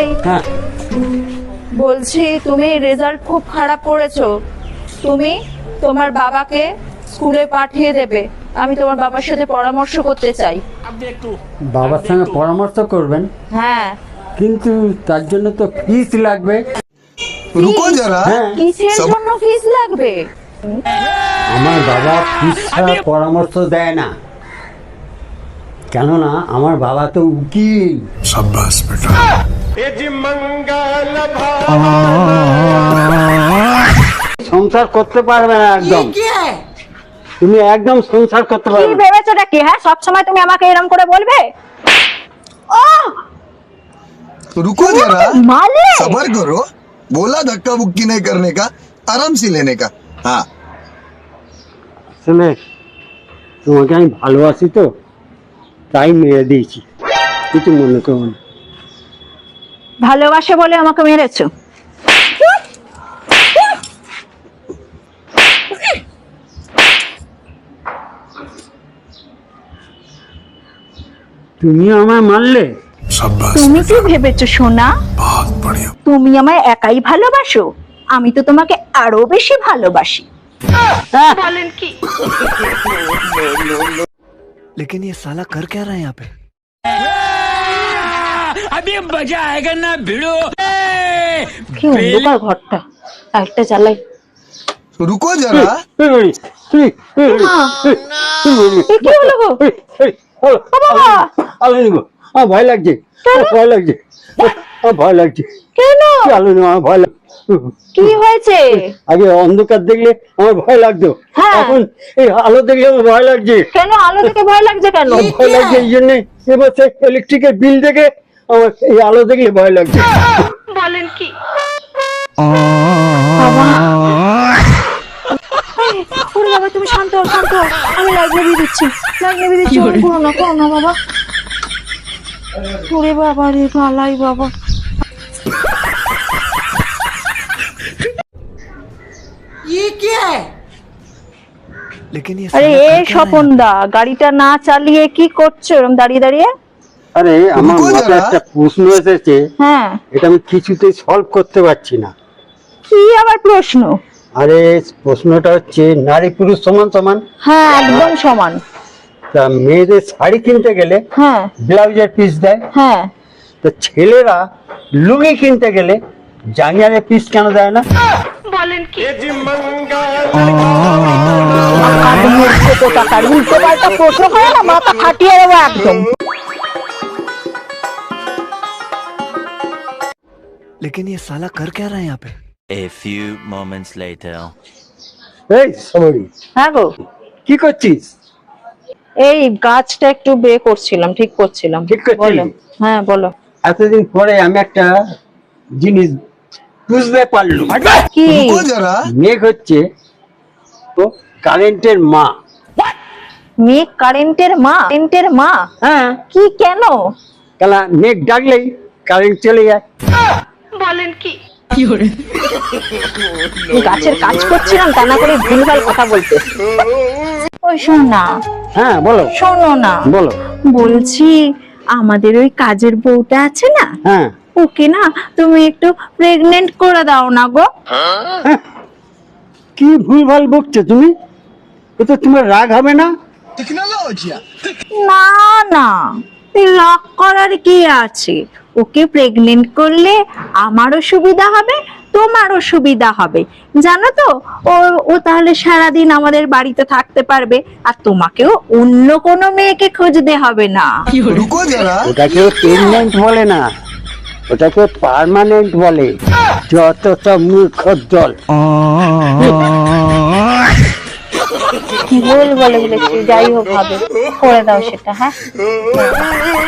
এই বলছি তুমি রেজাল্ট খুব খারাপ করেছো, তুমি তোমার বাবাকে স্কুলে পাঠিয়ে দেবে। আমি তোমার বাবার সাথে পরামর্শ করতে চাই। বাবার সঙ্গে পরামর্শ করবেন? হ্যাঁ। কিন্তু তার জন্য তো ফিস লাগবে। रुको जरा। কিসের জন্য ফিস লাগবে? আমার বাবা ফিস ছাড়া পরামর্শ দেয় না, কেননা আমার বাবা তো উকিল। शाबाश बेटा। সংসার করতে পারবে না একদম। তুমি একদম সংসার করতে কি পারবে না। ভেবেছোটা কি? হ্যাঁ, সব সময় তুমি আমাকে এরকম করে বলবে? ও रुको जरा, মালে सबर करो। बोला धक्का बुक्की नहीं करने का, आराम से लेने का। हाँ শুনে, তোমাকে আমি ভালোবাসি তো তাই মেরে দিয়েছি, কিছু মনে করো না। ভালোবাসে বলে আমাকে মেরেছো? তুমি আমায় মারলে? शाबाश, তুমি কি ভেবেছো সোনা बहुत बढ़िया। তুমি আমায় একাই ভালোবাসো? আমি তো তোমাকে আরো বেশি ভালোবাসি। বলেন কি? लेकिन ये साला कर क्या रहा है यहाँ पे? अभी मजा आएगा ना भिड़ो। কি অন্ধকার ঘরটা, একটা জ্বালাই। रुको जरा, এ কি হলো গো? বাবা! আলো নিব, আমার ভয় লাগছে, ভয় লাগছে, আমার ভয় লাগছে। কেন? আলো নিব, আমার ভয় লাগছে। কি হয়েছে? আগে অন্ধকার দেখলে আমার ভয় লাগতো, হ্যাঁ। এখন এই আলো দেখলে আমার ভয় লাগছে। কেন আলো থেকে ভয় লাগছে কেন? ভয় লাগছে এই জন্যে এবার ইলেকট্রিকের বিল দেখে আমার এই আলো দেখলে ভয় লাগছে। বলেন কি? বাবা! ওরে বাবা, তুমি শান্ত হও, শান্ত হও। আমি লাইট নিভিয়ে দিচ্ছি, লাইট নিভিয়ে দিচ্ছি। করো না বাবা। ওরে বাবা রে, ভালাই বাবা। लेकिन ये আরে साला এ कर क्या रहा है? স্বপনদা, গাড়িটা না চালিয়ে কি করছো এরকম দাঁড়িয়ে দাঁড়িয়ে? আরে আমার রুকো মাথায় যারা। একটা প্রশ্ন এসেছে, হ্যাঁ, এটা আমি কিছুতেই সলভ করতে পারছি না। কি আবার প্রশ্ন? আরে প্রশ্নটা হচ্ছে নারী পুরুষ সমান সমান, হ্যাঁ, একদম সমান। তা মেয়েদের শাড়ি কিনতে গেলে হ্যাঁ ব্লাউজের পিস দেয়, হ্যাঁ। তো ছেলেরা লুঙ্গি কিনতে গেলে জাঙ্গিয়ারের পিস কেন দেয় না? উল্টো পাল্টা প্রশ্ন করে না, মাথা ফাটিয়ে দেবো একদম। लेकिन ये साला कर क्या रहा है यहाँ पे? A few moments later. এই সরি, হ্যাঁ গো, কি করছিস? এই গাছটা একটু বে করছিলাম, ঠিক করছিলাম। ঠিক করছিলি? বলো। হ্যাঁ বলো। এতদিন পরে আমি একটা জিনিস বুঝতে পারলাম। কি? रुको जरा। মেঘ হচ্ছে তো কারেন্টের মা। মেঘ কারেন্টের মা? কারেন্টের মা? হ্যাঁ, কি কেন? কেন মেঘ ডাকলেই কারেন্ট চলে যায়। গাছের কাজ করছিলাম, তা না করে ভুলভাল কথা বলতে। ওই শোনো না, হ্যাঁ বলো, শোনো না, বলো। বলছি আমাদের ওই কাজের বউটা আছে না, হ্যাঁ, ওকে না তুমি একটু প্রেগনেন্ট করে দাও না গো। কি ভুলভাল বকছো তুমি? এ তো তোমার রাগ হবে না? না না, লক করার কি আছে? ওকে প্রেগনেন্ট করলে আমারও সুবিধা হবে, তোমারও সুবিধা হবে, জানো তো। ও ও তাহলে সারাদিন আমাদের বাড়িতে থাকতে পারবে, আর তোমাকেও অন্য কোনো মেয়েকে খুঁজতে হবে না। रुको जरा, ওটাকে পেরমানেন্ট বলে না, ওটাকে পার্মানেন্ট বলে। যত সব মূর্খ দল। ভুল বলে বলেছি, যাই হোক হবে, করে দাও সেটা। হ্যাঁ।